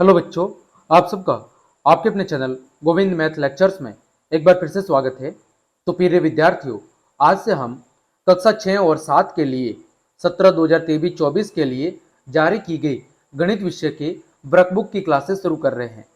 Hello बच्चों, आप सबका आपके अपने चैनल गोविंद मैथ लेक्चर्स में एक बार फिर से स्वागत है। तो प्रिय विद्यार्थियों, आज से हम कक्षा 6 और 7 के लिए 17-2023-24 के लिए जारी की गई गणित विषय के वर्कबुक की क्लासेस शुरू कर रहे हैं,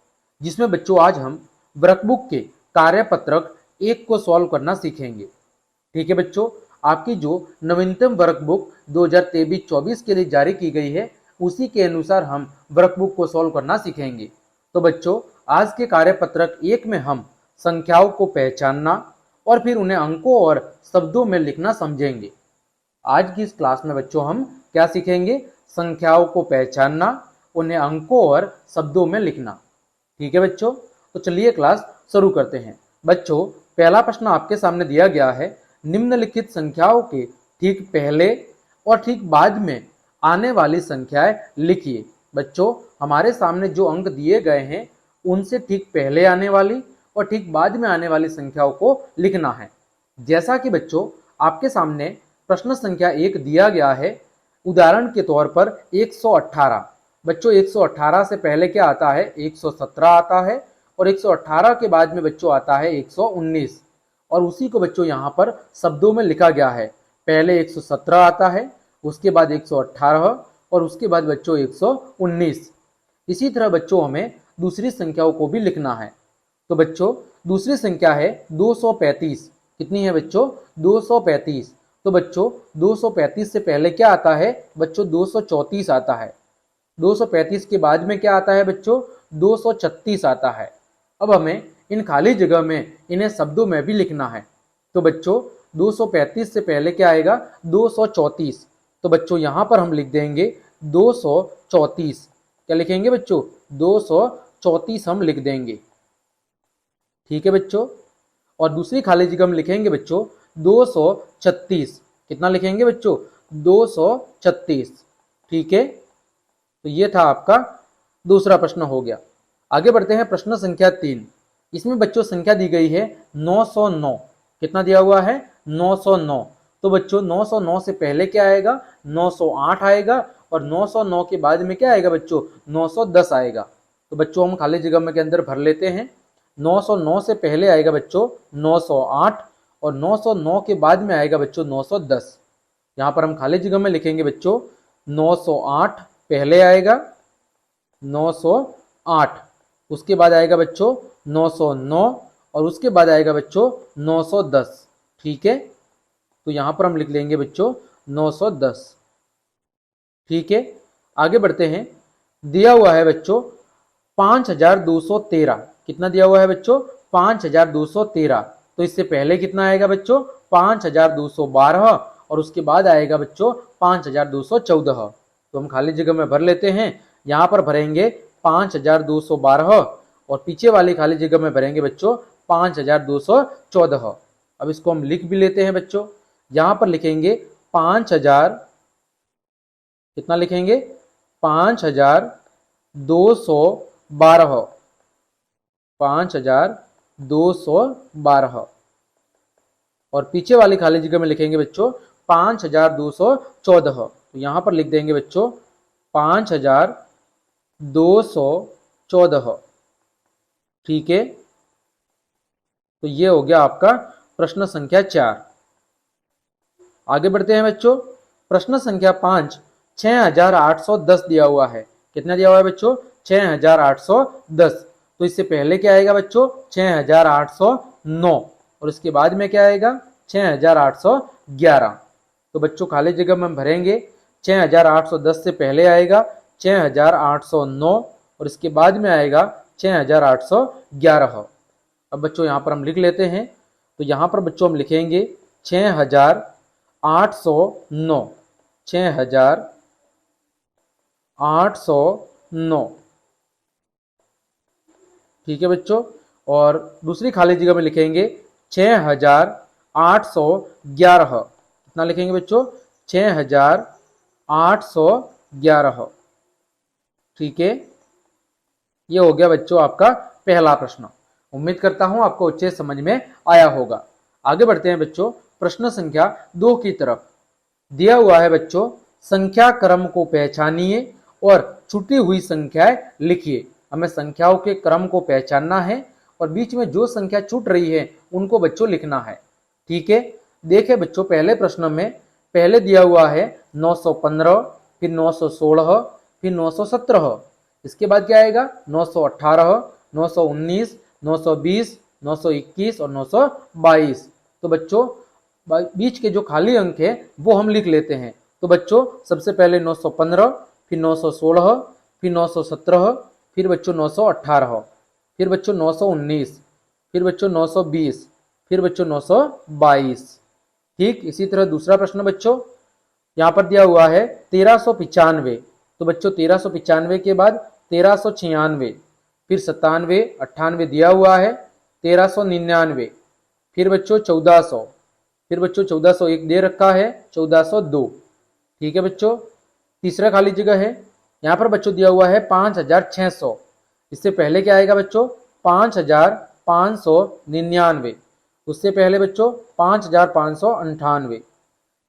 जिसमें बच्चों आज हम वर्कबुक के कार्यपत्रक 1 को सॉल्व करना सीखेंगे। ठीक है बच्चों, आपकी जो नवीनतम वर्कबुक 2023-24 के लिए जारी की गई है, उसी के अनुसार हम वर्कबुक को सॉल्व करना सीखेंगे। तो बच्चों, आज के कार्यपत्रक 1 में हम संख्याओं को पहचानना और फिर उन्हें अंकों और शब्दों में लिखना समझेंगे। आज की इस क्लास में बच्चों हम क्या सीखेंगे? संख्याओं को पहचानना, उन्हें अंकों और शब्दों में लिखना। ठीक है बच्चों, तो चलिए क्लास शुरू करते हैं। बच्चों, पहला प्रश्न आपके सामने दिया गया है, निम्नलिखित संख्याओं के ठीक पहले और ठीक बाद में आने वाली संख्याएं लिखिए। बच्चों, हमारे सामने जो अंक दिए गए हैं उनसे ठीक पहले आने वाली और ठीक बाद में आने वाली संख्याओं को लिखना है। जैसा कि बच्चों आपके सामने प्रश्न संख्या 1 दिया गया है, उदाहरण के तौर पर 118। बच्चों 118 से पहले क्या आता है? 117 आता है और 118 के बाद में बच्चों आता है 119, और उसी को बच्चों यहाँ पर शब्दों में लिखा गया है। पहले 117 आता है, उसके बाद 118 और उसके बाद बच्चों 119। इसी तरह बच्चों हमें दूसरी संख्याओं को भी लिखना है। तो बच्चों दूसरी संख्या है 235। कितनी है बच्चों? 235। तो बच्चों 235 से पहले क्या आता है? बच्चों 234 आता है। 235 के बाद में क्या आता है बच्चों? 236 आता है। अब हमें इन खाली जगह में इन्हें शब्दों में भी लिखना है। तो बच्चों 235 से पहले क्या आएगा? 234। तो बच्चों यहाँ पर हम लिख देंगे 234। क्या लिखेंगे बच्चों? 234 हम लिख देंगे। ठीक है बच्चों, और दूसरी खाली जगह हम लिखेंगे बच्चों 236। कितना लिखेंगे बच्चों? 236। ठीक है, तो ये था आपका दूसरा प्रश्न हो गया। आगे बढ़ते हैं प्रश्न संख्या 3। इसमें बच्चों संख्या दी गई है 909। कितना दिया हुआ है? 909। तो बच्चों 909 से पहले क्या आएगा? 908 आएगा, और 909 के बाद में क्या आएगा बच्चों? 910 आएगा। तो बच्चों हम खाली जगह में के अंदर भर लेते हैं। 909 से पहले आएगा बच्चों 908, और 909 के बाद में आएगा बच्चों 910। यहाँ पर हम खाली जगह में लिखेंगे बच्चों 908 पहले आएगा, 908 उसके बाद आएगा बच्चों 909, और उसके बाद आएगा बच्चों 910। ठीक है, तो यहाँ पर हम लिख लेंगे बच्चों 910। ठीक है, आगे बढ़ते हैं। दिया हुआ है बच्चों 5213। कितना दिया हुआ है बच्चों? 5213। तो इससे पहले कितना आएगा बच्चों? 5212, और उसके बाद आएगा बच्चों 5214। तो हम खाली जगह में भर लेते हैं। यहाँ पर भरेंगे 5212, और पीछे वाली खाली जगह में भरेंगे बच्चों 5214। अब इसको हम लिख भी लेते हैं बच्चों। यहाँ पर लिखेंगे 5000, कितना लिखेंगे? 5212, 5212, और पीछे वाली खाली जगह में लिखेंगे बच्चों 5214। तो यहाँ पर लिख देंगे बच्चों 5214। ठीक है, तो ये हो गया आपका प्रश्न संख्या 4। आगे बढ़ते हैं बच्चों। प्रश्न संख्या 5, 6810 दिया हुआ है। कितना दिया हुआ है बच्चों? 6810। तो इससे पहले क्या आएगा बच्चों? 6809, और उसके बाद में क्या आएगा? 6811। तो बच्चों खाली जगह में हम भरेंगे 6810 से पहले आएगा 6809, और इसके बाद में आएगा 6811। अब बच्चों यहाँ पर हम लिख लेते हैं। तो यहाँ पर बच्चों हम लिखेंगे 6809, 6809। ठीक है बच्चों, और दूसरी खाली जगह में लिखेंगे 6811। कितना लिखेंगे बच्चों? 6811। ठीक है, ये हो गया बच्चों आपका पहला प्रश्न। उम्मीद करता हूं आपको अच्छे समझ में आया होगा। आगे बढ़ते हैं बच्चों प्रश्न संख्या 2 की तरफ। दिया हुआ है बच्चों, संख्या क्रम को पहचानिए और छूटी हुई संख्याएं लिखिए। हमें संख्याओं के क्रम को पहचानना है और बीच में जो संख्या छूट रही है उनको बच्चों लिखना है। ठीक है, देखिए बच्चों, पहले प्रश्न में पहले दिया हुआ है 915, फिर 916, फिर 917। इसके बाद क्या आएगा 918, 919, 920, 921 और 922। तो बच्चों बीच के जो खाली अंक है वो हम लिख लेते हैं। तो बच्चों सबसे पहले 915, फिर 916, फिर 917, फिर बच्चों 918, फिर बच्चों 919, फिर बच्चों 920, फिर बच्चों 922। ठीक, इसी तरह दूसरा प्रश्न बच्चों यहाँ पर दिया हुआ है 1395। तो बच्चों 1395 के बाद 1396, फिर 97, 98 दिया हुआ है, 1399, फिर बच्चों 1400, फिर बच्चों 1401 दे रखा है, 1402। ठीक है बच्चों, तीसरा खाली जगह है, यहाँ पर बच्चों दिया हुआ है 5600। इससे पहले क्या आएगा बच्चों 5599, उससे पहले बच्चों 5598,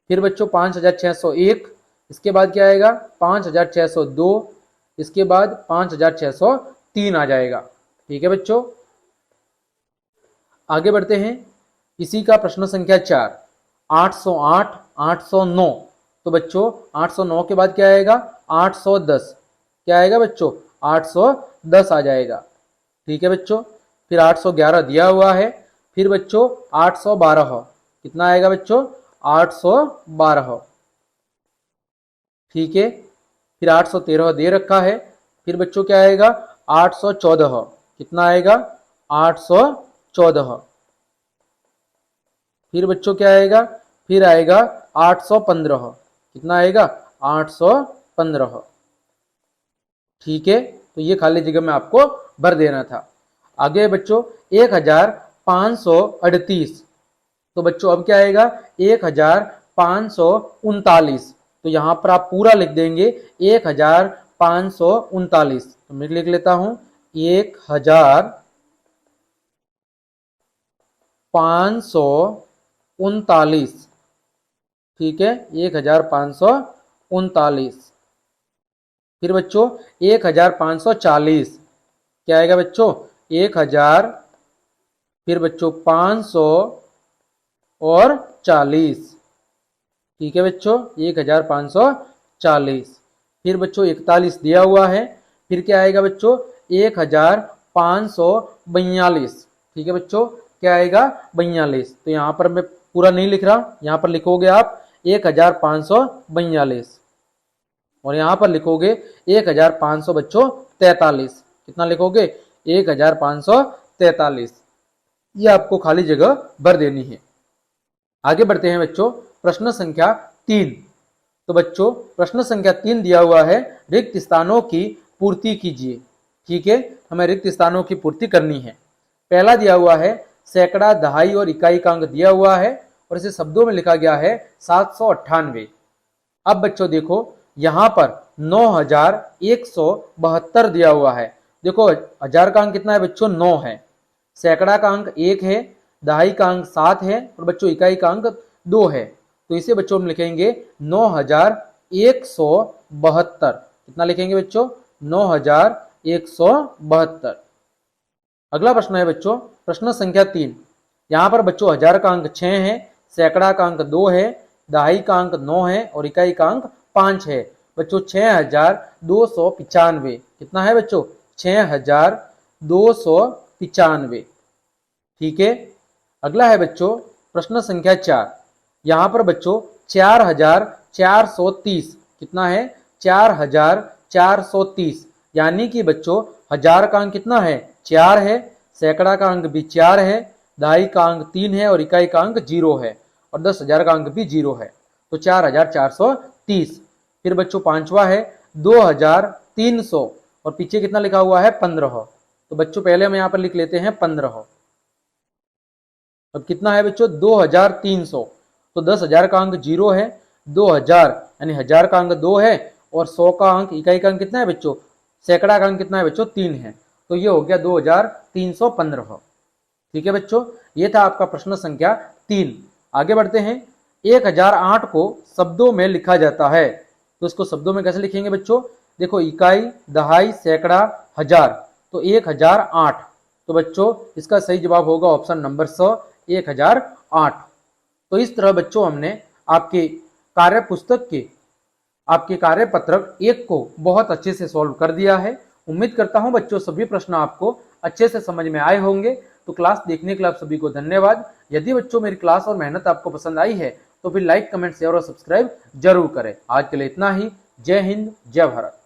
फिर बच्चों 5601, इसके बाद क्या आएगा 5602, इसके बाद 5603 आ जाएगा। ठीक है बच्चों, आगे बढ़ते हैं। इसी का प्रश्न संख्या 4, 808, 809। तो बच्चों 809 के बाद क्या आएगा 810, क्या आएगा बच्चों 810 आ जाएगा। ठीक है बच्चों, फिर 811 दिया हुआ है, फिर बच्चों 812, कितना आएगा बच्चों 812। ठीक है, फिर 813 दे रखा है, फिर बच्चों क्या आएगा 814, कितना आएगा 814। फिर बच्चों क्या आएगा, फिर आएगा 815, कितना आएगा 815। ठीक है, तो ये खाली जगह में आपको भर देना था। आगे बच्चों 1538। तो बच्चों अब क्या आएगा 1539। तो यहां पर आप पूरा लिख देंगे 1539। तो मैं लिख लेता हूं 1539। ठीक है, 1539। फिर बच्चों 1540, क्या आएगा बच्चों 1000, फिर बच्चों 500 और 40। ठीक है बच्चों 1540। फिर बच्चों 41 दिया हुआ है, फिर क्या आएगा बच्चों 1542। ठीक है बच्चों, क्या आएगा 42। तो यहाँ पर मैं पूरा नहीं लिख रहा, यहाँ पर लिखोगे आप 1542 और यहाँ पर लिखोगे 1500 बच्चों 43। कितना लिखोगे 1543। ये आपको खाली जगह भर देनी है। आगे बढ़ते हैं बच्चों, प्रश्न संख्या 3। तो बच्चों प्रश्न संख्या 3 दिया हुआ है, रिक्त स्थानों की पूर्ति कीजिए। ठीक है, हमें रिक्त स्थानों की पूर्ति करनी है। पहला दिया हुआ है सैकड़ा, दहाई और इकाई का अंक दिया हुआ है और इसे शब्दों में लिखा गया है 798। अब बच्चों देखो यहां पर 9172 दिया हुआ है। देखो हजार का अंक कितना है बच्चों 9 है, सैकड़ा का अंक 1 है, दहाई का अंक 7 है और बच्चों इकाई का अंक 2 है। तो इसे बच्चों हम लिखेंगे 9172। कितना लिखेंगे बच्चों 9172। अगला प्रश्न है बच्चों प्रश्न संख्या 3। यहाँ पर बच्चों हजार का अंक 6 है, सैकड़ा का अंक 2 है, दहाई का अंक 9 है और इकाई का अंक 5 है। बच्चों 6295। कितना है बच्चों 6295। ठीक है, अगला है बच्चों प्रश्न संख्या 4। यहाँ पर बच्चों 4430। कितना है 4430, यानी कि बच्चों हजार का अंक कितना है 4 है, सैकड़ा का अंक भी 4 है, दहाई का अंक 3 है और इकाई का अंक 0 है और 10,000 का अंक भी 0 है। तो 4430। फिर बच्चों पांचवा है 2300 और पीछे कितना लिखा हुआ है 15। तो बच्चों पहले हम यहाँ पर लिख लेते हैं 15। अब कितना है बच्चों 2300। तो 10,000 का अंक 0 है, 2000 यानी हजार का अंक 2 है और 100 का अंक इकाई का अंक कितना है बच्चों, सैकड़ा का अंक कितना है बच्चों 3 है। तो ये हो गया 2315। ठीक है बच्चों, ये था आपका प्रश्न संख्या 3। आगे बढ़ते हैं। 1008 को शब्दों में लिखा जाता है, तो इसको शब्दों में कैसे लिखेंगे बच्चों। देखो इकाई, दहाई, सैकड़ा, हजार, तो 1008। तो बच्चों इसका सही जवाब होगा ऑप्शन नंबर स, 1008। तो इस तरह बच्चों हमने आपके कार्य पुस्तक के आपके कार्य पत्रक 1 को बहुत अच्छे से सॉल्व कर दिया है। उम्मीद करता हूं बच्चों सभी प्रश्न आपको अच्छे से समझ में आए होंगे। तो क्लास देखने के लिए आप सभी को धन्यवाद। यदि बच्चों मेरी क्लास और मेहनत आपको पसंद आई है तो फिर लाइक, कमेंट, शेयर और सब्सक्राइब जरूर करें। आज के लिए इतना ही। जय हिंद, जय भारत।